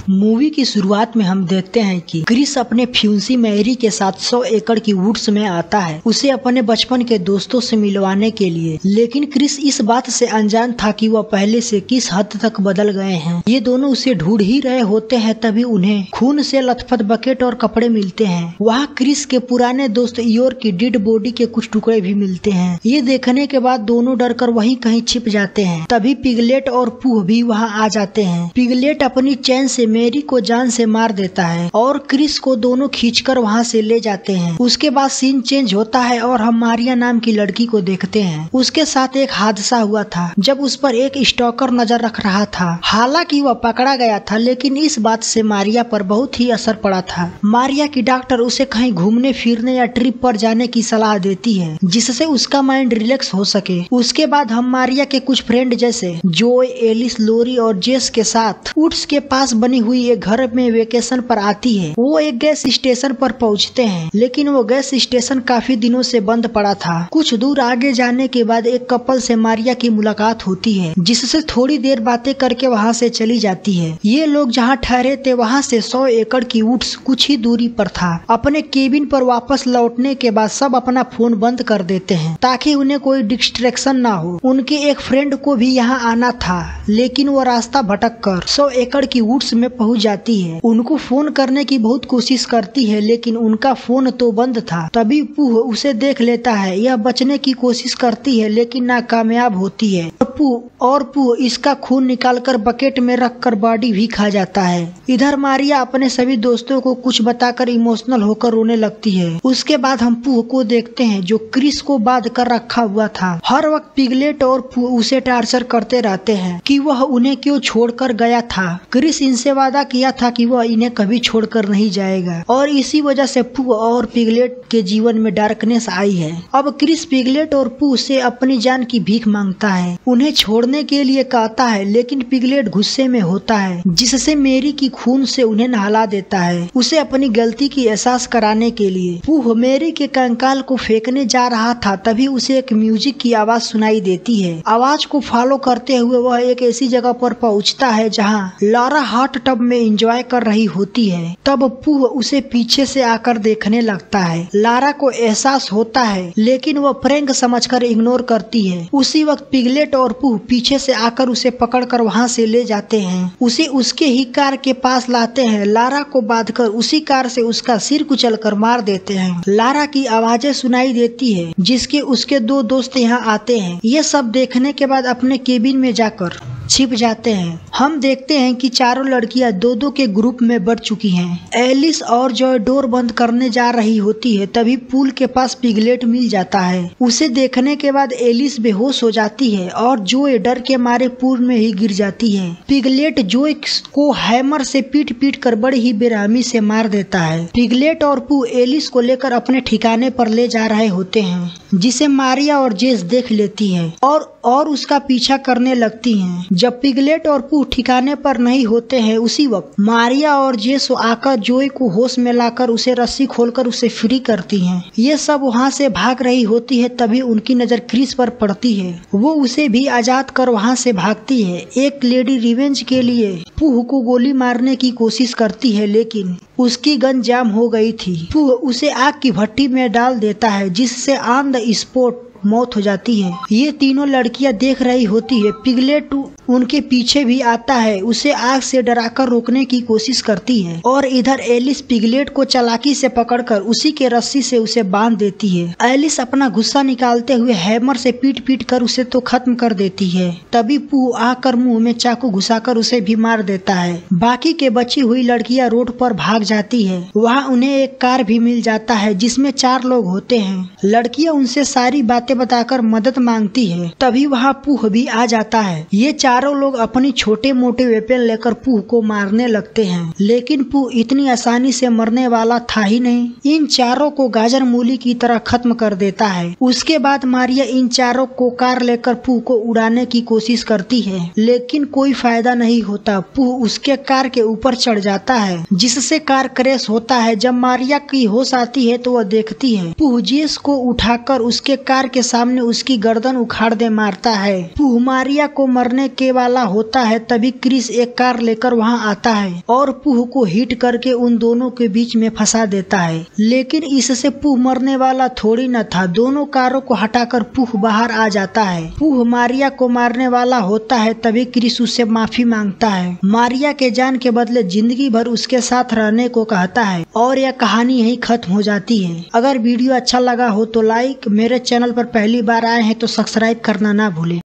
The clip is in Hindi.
मूवी की शुरुआत में हम देखते हैं कि क्रिस अपने फ्यूंसी मैरी के साथ 100 एकड़ की वुड्स में आता है उसे अपने बचपन के दोस्तों से मिलवाने के लिए। लेकिन क्रिस इस बात से अनजान था कि वह पहले से किस हद तक बदल गए हैं। ये दोनों उसे ढूंढ ही रहे होते हैं तभी उन्हें खून से लथपथ बकेट और कपड़े मिलते हैं। वहाँ क्रिस के पुराने दोस्त इयोर की डेड बॉडी के कुछ टुकड़े भी मिलते हैं। ये देखने के बाद दोनों डरकर वहीं कहीं छिप जाते हैं। तभी पिगलेट और पूह भी वहाँ आ जाते हैं। पिगलेट अपनी चैन से मैरी को जान से मार देता है और क्रिस को दोनों खींचकर वहाँ से ले जाते हैं। उसके बाद सीन चेंज होता है और हम मारिया नाम की लड़की को देखते हैं। उसके साथ एक हादसा हुआ था जब उस पर एक स्टॉकर नजर रख रहा था। हालांकि वह पकड़ा गया था लेकिन इस बात से मारिया पर बहुत ही असर पड़ा था। मारिया की डॉक्टर उसे कहीं घूमने फिरने या ट्रिप पर जाने की सलाह देती है जिससे उसका माइंड रिलैक्स हो सके। उसके बाद हम मारिया के कुछ फ्रेंड जैसे जोय, एलिस, लोरी और जेस के साथ वुड्स के पास बनी हुई एक घर में वेकेशन पर आती है। वो एक गैस स्टेशन पर पहुंचते हैं लेकिन वो गैस स्टेशन काफी दिनों से बंद पड़ा था। कुछ दूर आगे जाने के बाद एक कपल से मारिया की मुलाकात होती है जिससे थोड़ी देर बातें करके वहाँ से चली जाती है। ये लोग जहाँ ठहरे थे वहाँ से 100 एकड़ की वुड्स कुछ ही दूरी पर था। अपने केबिन पर वापस लौटने के बाद सब अपना फोन बंद कर देते हैं ताकि उन्हें कोई डिस्ट्रैक्शन ना हो। उनके एक फ्रेंड को भी यहाँ आना था लेकिन वो रास्ता भटक कर 100 एकड़ की वुड्स में पहुंच जाती है। उनको फोन करने की बहुत कोशिश करती है लेकिन उनका फोन तो बंद था। तभी पूह उसे देख लेता है। यह बचने की कोशिश करती है लेकिन नाकामयाब होती है और पूह इसका खून निकालकर बकेट में रखकर बॉडी भी खा जाता है। इधर मारिया अपने सभी दोस्तों को कुछ बताकर इमोशनल होकर रोने लगती है। उसके बाद हम पूह को देखते हैं जो क्रिस को बांध कर रखा हुआ था। हर वक्त पिगलेट और पूह उसे टार्चर करते रहते हैं कि वह उन्हें क्यों छोड़कर गया था। क्रिस इनसे वादा किया था कि वह इन्हें कभी छोड़कर नहीं जाएगा और इसी वजह से पूह और पिगलेट के जीवन में डार्कनेस आई है। अब क्रिस पिगलेट और पूह से अपनी जान की भीख मांगता है, उन्हें छोड़ने के लिए कहता है लेकिन पिगलेट गुस्से में होता है जिससे मैरी की खून से उन्हें नहला देता है उसे अपनी गलती की एहसास कराने के लिए। पूह मैरी के कंकाल को फेंकने जा रहा था तभी उसे एक म्यूजिक की आवाज सुनाई देती है। आवाज को फॉलो करते हुए वह एक ऐसी जगह पर पहुंचता है जहां लारा हॉट टब में एंजॉय कर रही होती है। तब पूह उसे पीछे से आकर देखने लगता है। लारा को एहसास होता है लेकिन वह प्रैंक समझकर इग्नोर करती है। उसी वक्त पिगलेट और पूह पीछे से आकर उसे पकड़कर वहां से ले जाते हैं। उसे उसके ही कार के पास लाते हैं। लारा को बांधकर उसी कार से उसका सिर कुचलकर मार देते हैं। लारा की आवाजें सुनाई देती है जिसके उसके दो दोस्त यहाँ आते हैं। ये सब देखने के बाद अपने केबिन में जाकर छिप जाते हैं। हम देखते हैं कि चारों लड़कियां दो के ग्रुप में बढ़ चुकी हैं। एलिस और जॉय डोर बंद करने जा रही होती है तभी पूल के पास पिगलेट मिल जाता है। उसे देखने के बाद एलिस बेहोश हो जाती है और जॉय डर के मारे पूल में ही गिर जाती है। पिगलेट जॉय को हैमर से पीट पीट कर बड़ी ही बेरहमी से मार देता है। पिगलेट और पू एलिस को लेकर अपने ठिकाने पर ले जा रहे होते हैं जिसे मारिया और जेस देख लेती है और उसका पीछा करने लगती हैं। जब पिगलेट और पू ठिकाने पर नहीं होते हैं उसी वक्त मारिया और जेस आकर जोय को होश में लाकर उसे रस्सी खोलकर उसे फ्री करती हैं। ये सब वहाँ से भाग रही होती है तभी उनकी नजर क्रिस पर पड़ती है। वो उसे भी आजाद कर वहाँ से भागती है। एक लेडी रिवेंज के लिए पूह को गोली मारने की कोशिश करती है लेकिन उसकी गन जाम हो गई थी। पूह उसे आग की भट्टी में डाल देता है जिससे ऑन द स्पॉट मौत हो जाती है। ये तीनों लड़कियां देख रही होती है। पिगलेट उनके पीछे भी आता है, उसे आग से डराकर रोकने की कोशिश करती है और इधर एलिस पिगलेट को चालाकी से पकड़कर उसी के रस्सी से उसे बांध देती है। एलिस अपना गुस्सा निकालते हुए हैमर से पीट पीट कर उसे तो खत्म कर देती है। तभी पूह आकर मुंह में चाकू घुसाकर उसे भी मार देता है। बाकी के बची हुई लड़कियां रोड पर भाग जाती है। वहाँ उन्हें एक कार भी मिल जाता है जिसमें 4 लोग होते हैं। लड़कियां उनसे सारी बातें बताकर मदद मांगती है। तभी वहाँ पूह भी आ जाता है। ये चारों लोग अपनी छोटे मोटे वेपन लेकर पूह को मारने लगते हैं लेकिन पूह इतनी आसानी से मरने वाला था ही नहीं। इन चारों को गाजर मूली की तरह खत्म कर देता है। उसके बाद मारिया इन चारों को कार लेकर पूह को उड़ाने की कोशिश करती है लेकिन कोई फायदा नहीं होता। पूह उसके कार के ऊपर चढ़ जाता है जिससे कार क्रैश होता है। जब मारिया की होश आती है तो वह देखती है पूह जेस को उठाकर उसके कार के सामने उसकी गर्दन उखाड़ दे मारता है। पूह मारिया को मरने के वाला होता है तभी क्रिस एक कार लेकर वहां आता है और पूह को हिट करके उन दोनों के बीच में फंसा देता है। लेकिन इससे पूह मरने वाला थोड़ी न था। दोनों कारों को हटाकर पूह बाहर आ जाता है। पूह मारिया को मारने वाला होता है तभी क्रिस उससे माफी मांगता है। मारिया के जान के बदले जिंदगी भर उसके साथ रहने को कहता है और यह कहानी यहीं खत्म हो जाती है। अगर वीडियो अच्छा लगा हो तो लाइक, मेरे चैनल पर पहली बार आए हैं तो सब्सक्राइब करना ना भूलें।